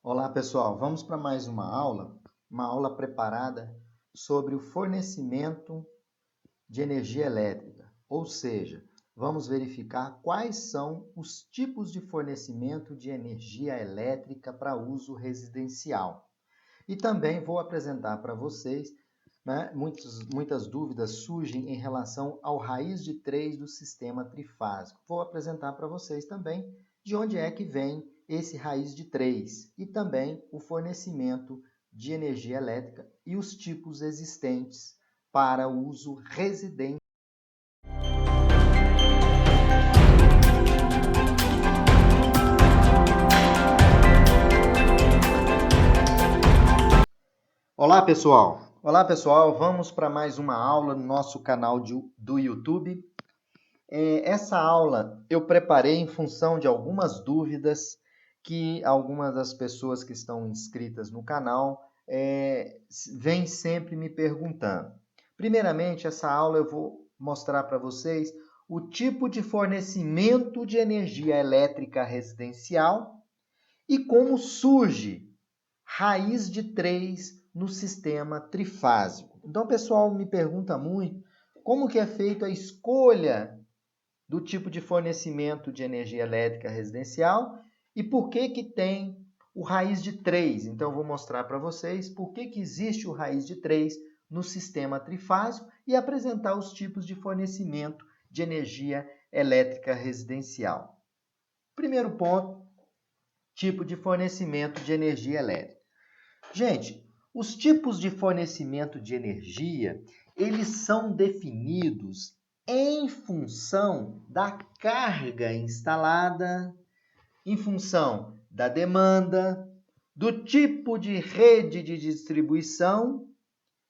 Olá, pessoal. Vamos para mais uma aula preparada sobre o fornecimento de energia elétrica. Ou seja, vamos verificar quais são os tipos de fornecimento de energia elétrica para uso residencial. E também vou apresentar para vocês, muitas dúvidas surgem em relação ao raiz de 3 do sistema trifásico. Vou apresentar para vocês também de onde é que vem esse raiz de 3 e também o fornecimento de energia elétrica e os tipos existentes para uso residencial. Olá, pessoal! Olá, pessoal! Vamos para mais uma aula no nosso canal do YouTube. Essa aula eu preparei em função de algumas dúvidas que algumas das pessoas que estão inscritas no canal vêm sempre me perguntando. Primeiramente, essa aula eu vou mostrar para vocês o tipo de fornecimento de energia elétrica residencial e como surge raiz de 3 no sistema trifásico. Então, o pessoal me pergunta muito como que é feita a escolha do tipo de fornecimento de energia elétrica residencial e por que tem o raiz de 3. Então, eu vou mostrar para vocês por que existe o raiz de 3 no sistema trifásico e apresentar os tipos de fornecimento de energia elétrica residencial. Primeiro ponto, tipo de fornecimento de energia elétrica. Gente, os tipos de fornecimento de energia, eles são definidos em função da carga instalada, em função da demanda, do tipo de rede de distribuição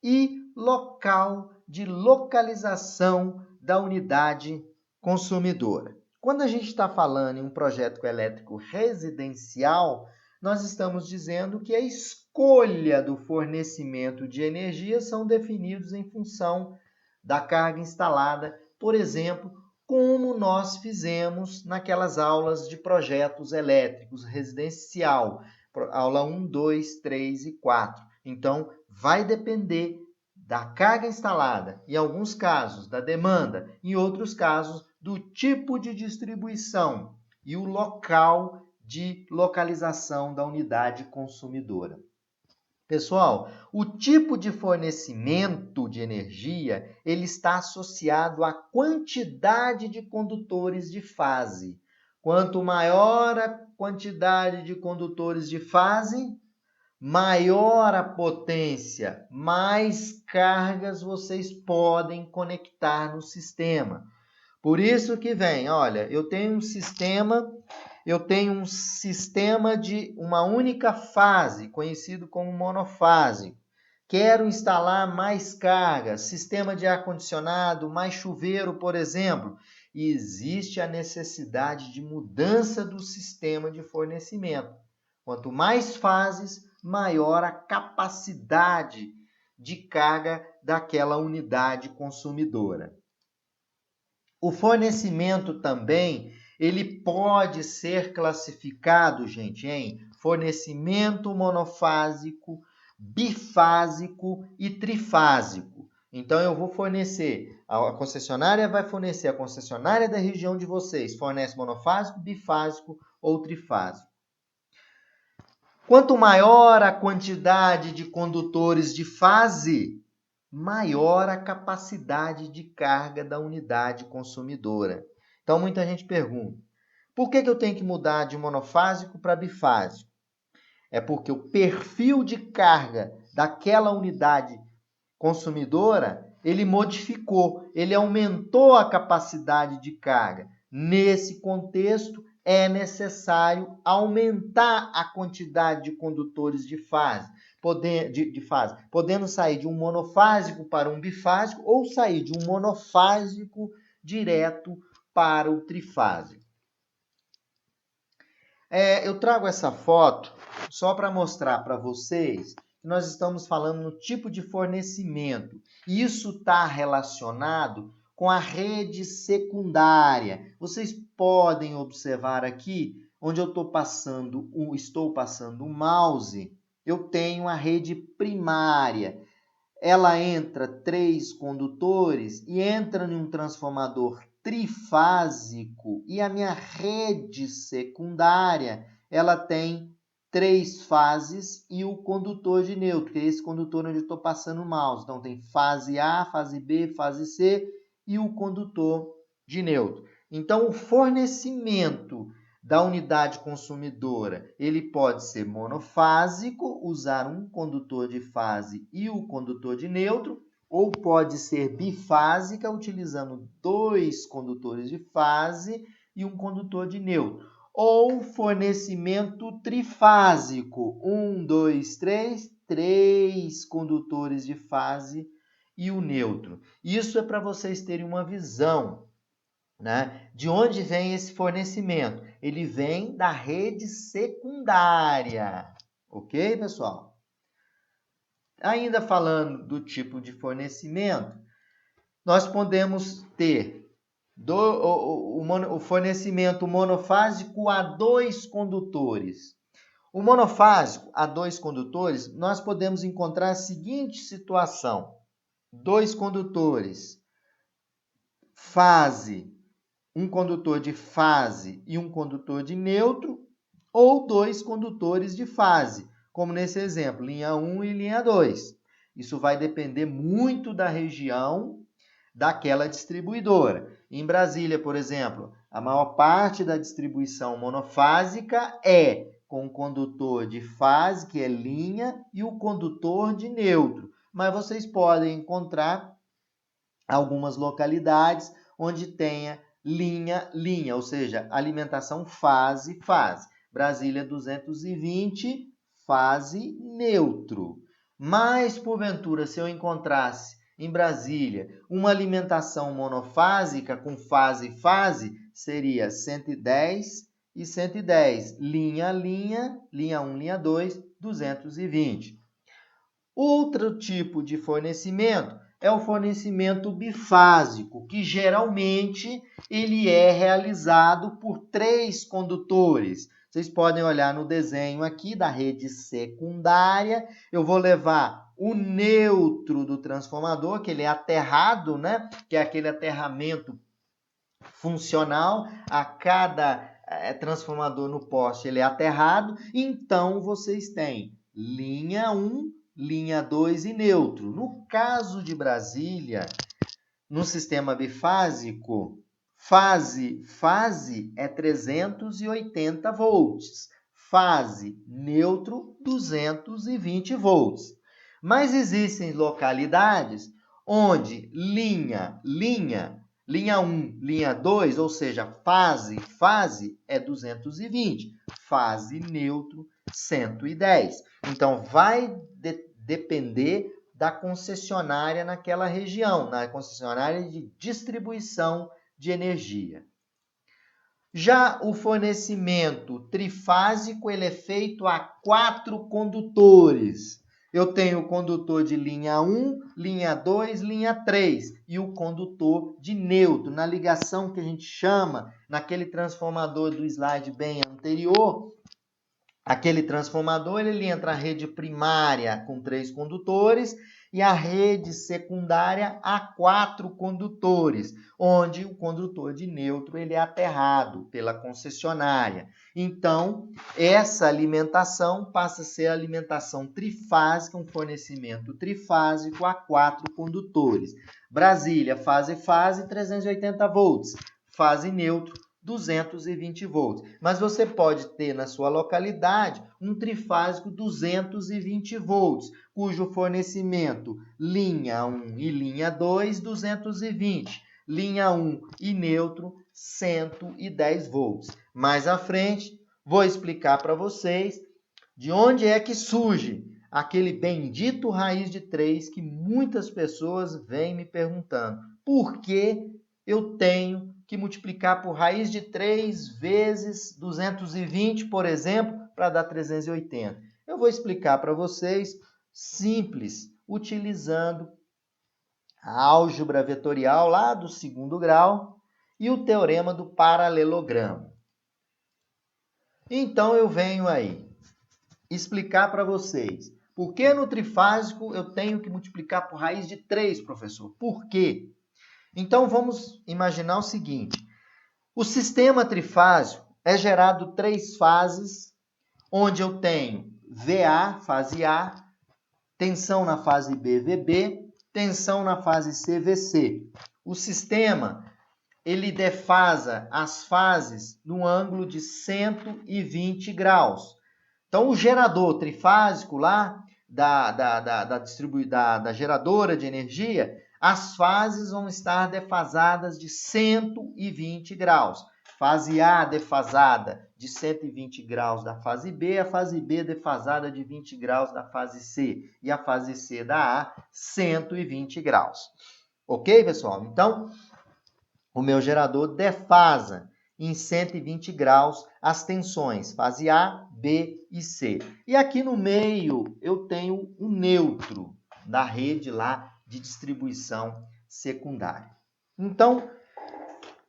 e local de localização da unidade consumidora. Quando a gente está falando em um projeto elétrico residencial, nós estamos dizendo que a escolha do fornecimento de energia são definidos em função da carga instalada, por exemplo, como nós fizemos naquelas aulas de projetos elétricos residencial, aula 1, 2, 3 e 4. Então, vai depender da carga instalada, em alguns casos da demanda, em outros casos do tipo de distribuição e o local de localização da unidade consumidora. Pessoal, o tipo de fornecimento de energia, ele está associado à quantidade de condutores de fase. Quanto maior a quantidade de condutores de fase, maior a potência, mais cargas vocês podem conectar no sistema. Por isso que vem, olha, eu tenho um sistema de uma única fase, conhecido como monofásico. Quero instalar mais cargas, sistema de ar-condicionado, mais chuveiro, por exemplo. E existe a necessidade de mudança do sistema de fornecimento. Quanto mais fases, maior a capacidade de carga daquela unidade consumidora. O fornecimento também, ele pode ser classificado, gente, em fornecimento monofásico, bifásico e trifásico. Então, eu vou fornecer, a concessionária vai fornecer, a concessionária da região de vocês fornece monofásico, bifásico ou trifásico. Quanto maior a quantidade de condutores de fase, maior a capacidade de carga da unidade consumidora. Então, muita gente pergunta, por que eu tenho que mudar de monofásico para bifásico? É porque o perfil de carga daquela unidade consumidora, ele modificou, ele aumentou a capacidade de carga. Nesse contexto, é necessário aumentar a quantidade de condutores de fase, podendo sair de um monofásico para um bifásico ou sair de um monofásico direto para o trifásico. Eu trago essa foto só para mostrar para vocês que nós estamos falando no tipo de fornecimento. Isso está relacionado com a rede secundária. Vocês podem observar aqui onde eu estou passando o mouse, eu tenho a rede primária. Ela entra 3 condutores e entra em um transformador trifásico, e a minha rede secundária, ela tem 3 fases e o condutor de neutro, que é esse condutor onde eu estou passando o mouse. Então, tem fase A, fase B, fase C e o condutor de neutro. Então, o fornecimento da unidade consumidora, ele pode ser monofásico, usar um condutor de fase e o condutor de neutro, ou pode ser bifásica, utilizando 2 condutores de fase e um condutor de neutro. Ou fornecimento trifásico, 1, 2, 3, 3 condutores de fase e o neutro. Isso é para vocês terem uma visão, né? De onde vem esse fornecimento? Ele vem da rede secundária. Ok, pessoal? Ainda falando do tipo de fornecimento, nós podemos ter o fornecimento monofásico a 2 condutores. O monofásico a 2 condutores, nós podemos encontrar a seguinte situação: 2 condutores, fase, um condutor de fase e um condutor de neutro, ou 2 condutores de fase, como nesse exemplo, linha 1 e linha 2. Isso vai depender muito da região daquela distribuidora. Em Brasília, por exemplo, a maior parte da distribuição monofásica é com o condutor de fase, que é linha, e o condutor de neutro. Mas vocês podem encontrar algumas localidades onde tenha linha, ou seja, alimentação fase. Brasília 220, fase neutro. Mas, porventura, se eu encontrasse em Brasília uma alimentação monofásica com fase, seria 110 e 110. Linha 1, linha 2, 220. Outro tipo de fornecimento é o fornecimento bifásico, que geralmente ele é realizado por 3 condutores. Vocês podem olhar no desenho aqui da rede secundária. Eu vou levar o neutro do transformador, que ele é aterrado, né? Que é aquele aterramento funcional. A cada transformador no poste ele é aterrado. Então, vocês têm linha 1, linha 2 e neutro. No caso de Brasília, no sistema bifásico, fase é 380 volts, fase neutro 220 volts. Mas existem localidades onde linha 1, linha 2, ou seja, fase é 220, fase neutro 110. Então, vai depender da concessionária naquela região, na concessionária de distribuição de energia. Já o fornecimento trifásico, ele é feito a 4 condutores. Eu tenho o condutor de linha 1, linha 2, linha 3 e o condutor de neutro. Na ligação que a gente chama, naquele transformador do slide bem anterior, aquele transformador, ele entra a rede primária com 3 condutores e a rede secundária a 4 condutores, onde o condutor de neutro ele é aterrado pela concessionária. Então, essa alimentação passa a ser a alimentação trifásica, um fornecimento trifásico a 4 condutores. Brasília, fase, 380 volts. Fase neutro, 220 volts. Mas você pode ter na sua localidade um trifásico 220 volts, cujo fornecimento linha 1 e linha 2, 220. Linha 1 e neutro, 110 volts. Mais à frente, vou explicar para vocês de onde é que surge aquele bendito raiz de 3 que muitas pessoas vêm me perguntando. Por que eu tenho que multiplicar por raiz de 3 vezes 220, por exemplo, para dar 380. Eu vou explicar para vocês simples, utilizando a álgebra vetorial lá do 2º grau e o teorema do paralelogramo. Então, eu venho aí explicar para vocês. Por que no trifásico eu tenho que multiplicar por raiz de 3, professor? Por quê? Então, vamos imaginar o seguinte. O sistema trifásico é gerado 3 fases, onde eu tenho VA, fase A, tensão na fase B, VB, tensão na fase C, VC. O sistema, ele defasa as fases no ângulo de 120 graus. Então, o gerador trifásico lá, da geradora de energia, as fases vão estar defasadas de 120 graus. Fase A defasada de 120 graus da fase B, a fase B defasada de 20 graus da fase C, e a fase C da A, 120 graus. Ok, pessoal? Então, o meu gerador defasa em 120 graus as tensões, fase A, B e C. E aqui no meio eu tenho um neutro da rede lá de distribuição secundária. Então,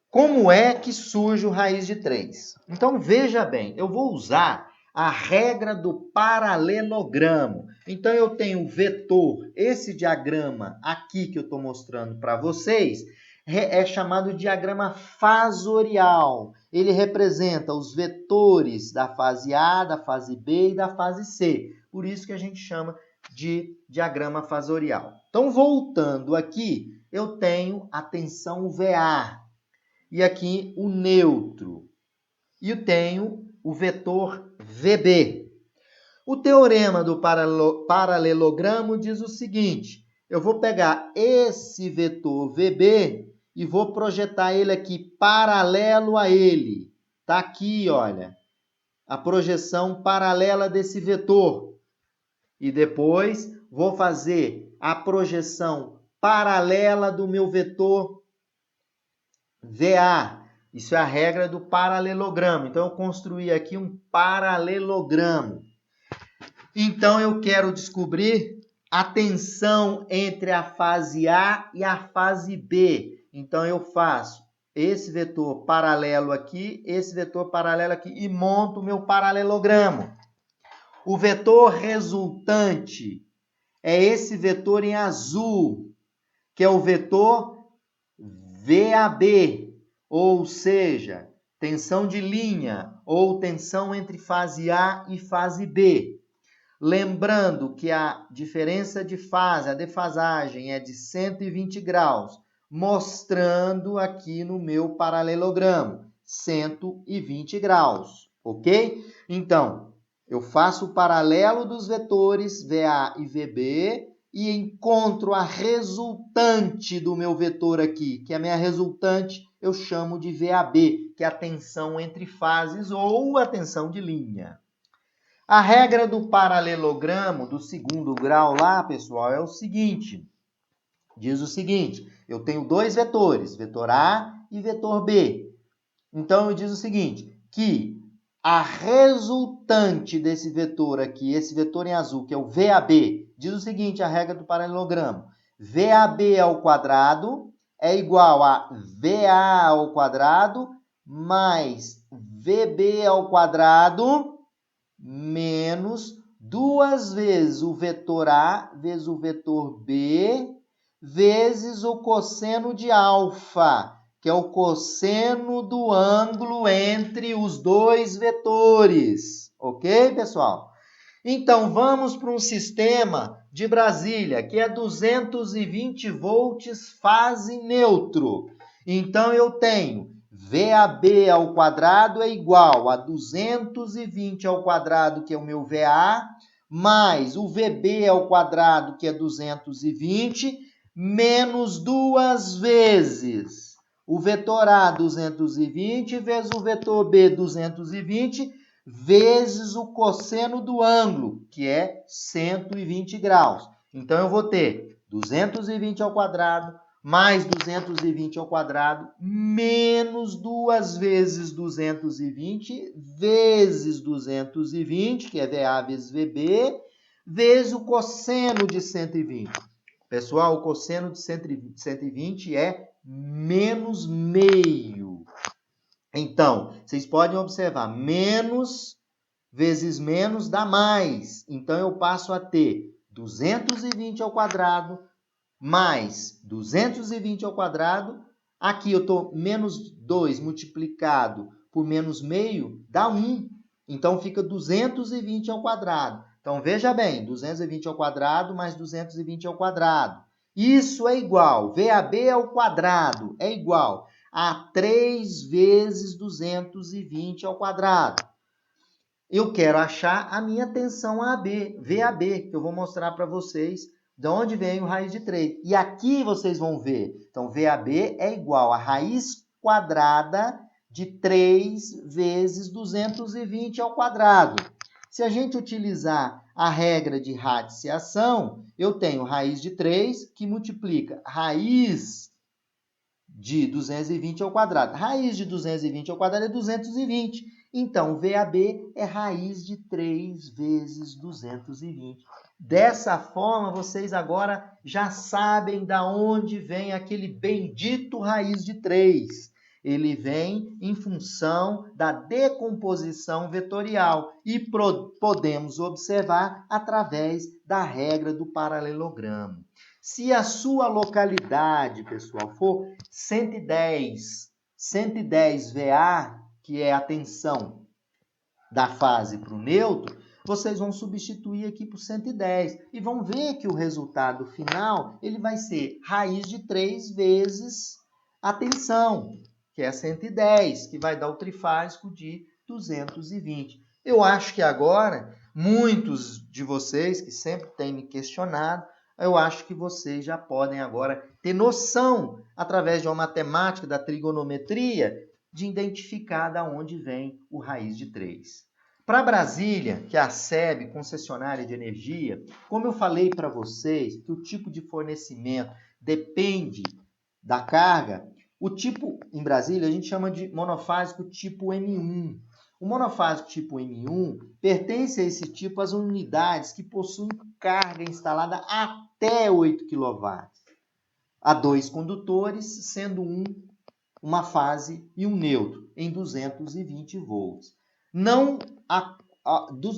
como é que surge o raiz de 3? Então, veja bem, eu vou usar a regra do paralelogramo. Então, eu tenho o vetor, esse diagrama aqui que eu estou mostrando para vocês, é chamado diagrama fasorial. Ele representa os vetores da fase A, da fase B e da fase C. Por isso que a gente chama de diagrama fasorial. Então, voltando aqui, eu tenho a tensão VA. E aqui o neutro. E eu tenho o vetor VB. O teorema do paralelogramo diz o seguinte: eu vou pegar esse vetor VB e vou projetar ele aqui paralelo a ele. Está aqui, olha, a projeção paralela desse vetor. E depois vou fazer a projeção paralela do meu vetor VA. Isso é a regra do paralelogramo. Então, eu construí aqui um paralelogramo. Então, eu quero descobrir a tensão entre a fase A e a fase B. Então, eu faço esse vetor paralelo aqui, esse vetor paralelo aqui e monto o meu paralelogramo. O vetor resultante é esse vetor em azul, que é o vetor VAB, ou seja, tensão de linha ou tensão entre fase A e fase B. Lembrando que a diferença de fase, a defasagem é de 120 graus, mostrando aqui no meu paralelogramo, 120 graus, ok? Então, eu faço o paralelo dos vetores VA e VB e encontro a resultante do meu vetor aqui, que é a minha resultante eu chamo de VAB, que é a tensão entre fases ou a tensão de linha. A regra do paralelogramo do segundo grau lá, pessoal, é o seguinte. Diz o seguinte, eu tenho dois vetores, vetor A e vetor B. Então, diz o seguinte, que a resultante desse vetor aqui, esse vetor em azul, que é o VAB, diz o seguinte, a regra do paralelogramo. VAB ao quadrado é igual a VA ao quadrado mais VB ao quadrado menos 2 vezes o vetor A vezes o vetor B vezes o cosseno de alfa, que é o cosseno do ângulo entre os dois vetores. Ok, pessoal? Então, vamos para um sistema de Brasília, que é 220 volts fase neutro. Então, eu tenho VAB ao quadrado é igual a 220 ao quadrado, que é o meu VA, mais o VB ao quadrado, que é 220, menos 2 vezes o vetor A, 220, vezes o vetor B, 220, vezes o cosseno do ângulo, que é 120 graus. Então, eu vou ter 220 ao quadrado, mais 220 ao quadrado, menos 2 vezes 220, vezes 220, que é VA vezes VB, vezes o cosseno de 120. Pessoal, o cosseno de 120 é menos meio. Então, vocês podem observar, menos vezes menos dá mais. Então, eu passo a ter 220 ao quadrado mais 220 ao quadrado. Aqui eu estou menos 2 multiplicado por menos meio, dá 1. Então, fica 220 ao quadrado. Então, veja bem, 220 ao quadrado mais 220 ao quadrado. Isso é igual, VAB ao quadrado é igual a 3 vezes 220 ao quadrado. Eu quero achar a minha tensão AB, VAB, que eu vou mostrar para vocês de onde vem o raiz de 3. E aqui vocês vão ver. Então, VAB é igual a raiz quadrada de 3 vezes 220 ao quadrado. Se a gente utilizar a regra de radiciação, eu tenho raiz de 3 que multiplica raiz de 220 ao quadrado. Raiz de 220 ao quadrado é 220. Então, VAB é raiz de 3 vezes 220. Dessa forma, vocês agora já sabem da onde vem aquele bendito raiz de 3. Ele vem em função da decomposição vetorial e podemos observar através da regra do paralelogramo. Se a sua localidade, pessoal, for 110 VA, que é a tensão da fase para o neutro, vocês vão substituir aqui por 110 e vão ver que o resultado final ele vai ser raiz de 3 vezes a tensão, que é 110, que vai dar o trifásico de 220. Eu acho que agora, muitos de vocês que sempre têm me questionado, eu acho que vocês já podem agora ter noção, através de uma matemática da trigonometria, de identificar de onde vem o raiz de 3. Para Brasília, que é a SEB, concessionária de energia, como eu falei para vocês, que o tipo de fornecimento depende da carga, o tipo, em Brasília, a gente chama de monofásico tipo M1. O monofásico tipo M1 pertence a esse tipo às unidades que possuem carga instalada até 8 kW. Há 2 condutores, sendo uma fase e um neutro, em 220 volts.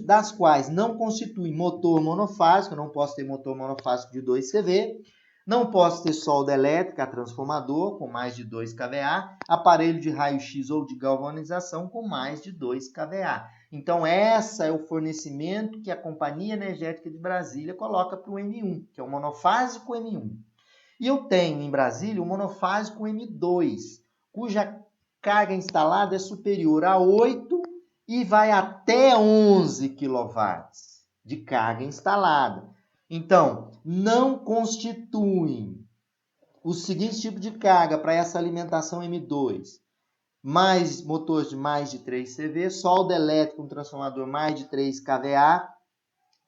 Das quais não constitui motor monofásico, eu não posso ter motor monofásico de 2 kV, não posso ter solda elétrica, transformador, com mais de 2 kVA, aparelho de raio-x ou de galvanização com mais de 2 kVA. Então, esse é o fornecimento que a Companhia Energética de Brasília coloca para o M1, que é o monofásico M1. E eu tenho em Brasília o monofásico M2, cuja carga instalada é superior a 8 e vai até 11 kW de carga instalada. Então, não constituem os seguintes tipos de carga para essa alimentação M2. Mais motores de mais de 3 CV, solda elétrica, um transformador mais de 3 kVA,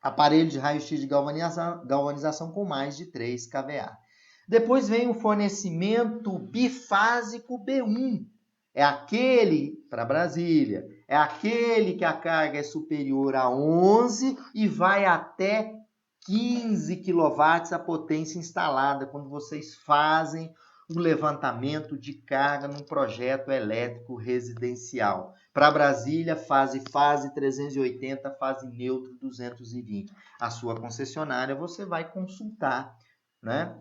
aparelho de raio-x de galvanização com mais de 3 kVA. Depois vem o fornecimento bifásico B1. É aquele, para Brasília, é aquele que a carga é superior a 11 e vai até 15 kW a potência instalada quando vocês fazem o levantamento de carga num projeto elétrico residencial. Para Brasília, fase 380, fase neutro 220. A sua concessionária você vai consultar, né?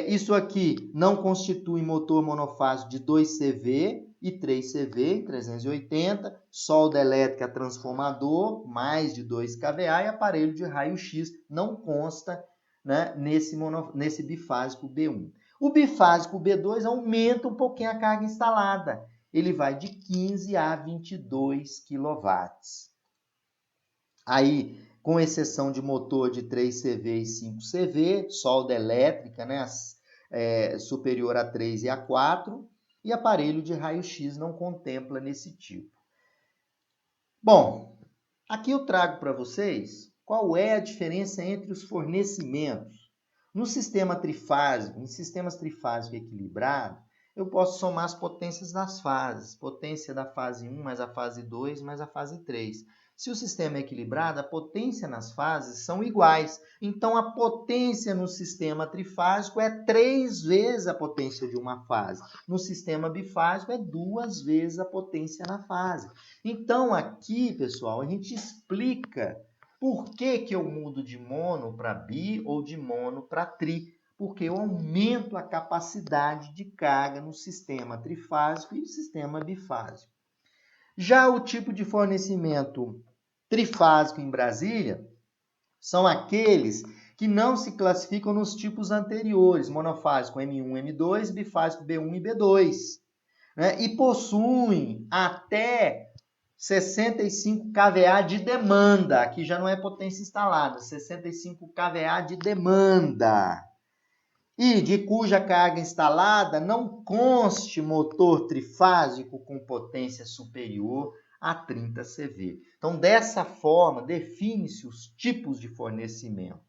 Isso aqui não constitui motor monofásico de 2 CV e 3 CV, 380, solda elétrica transformador, mais de 2 kVA e aparelho de raio-x não consta, né, nesse bifásico B1. O bifásico B2 aumenta um pouquinho a carga instalada. Ele vai de 15 a 22 kW. Aí, com exceção de motor de 3 CV e 5 CV, solda elétrica, né, superior a 3 e a 4, e aparelho de raio-x não contempla nesse tipo. Bom, aqui eu trago para vocês qual é a diferença entre os fornecimentos. No sistema trifásico, em sistemas trifásicos equilibrados, eu posso somar as potências das fases. Potência da fase 1 mais a fase 2 mais a fase 3. Se o sistema é equilibrado, a potência nas fases são iguais. Então, a potência no sistema trifásico é 3 vezes a potência de uma fase. No sistema bifásico, é 2 vezes a potência na fase. Então, aqui, pessoal, a gente explica por que eu mudo de mono para bi ou de mono para tri. Porque eu aumento a capacidade de carga no sistema trifásico e no sistema bifásico. Já o tipo de fornecimento trifásico em Brasília são aqueles que não se classificam nos tipos anteriores, monofásico M1, M2, bifásico B1 e B2, né? E possuem até 65 kVA de demanda, aqui já não é potência instalada, 65 kVA de demanda. E de cuja carga instalada não conste motor trifásico com potência superior a 30 CV. Então, dessa forma, define-se os tipos de fornecimento.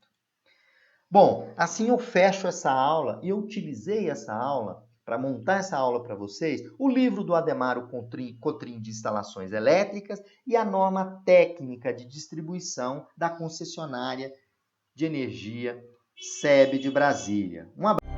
Bom, assim eu fecho essa aula e eu utilizei essa aula para montar essa aula para vocês, o livro do Ademaro Cotrim de instalações elétricas e a norma técnica de distribuição da concessionária de energia SEB de Brasília. Um abraço.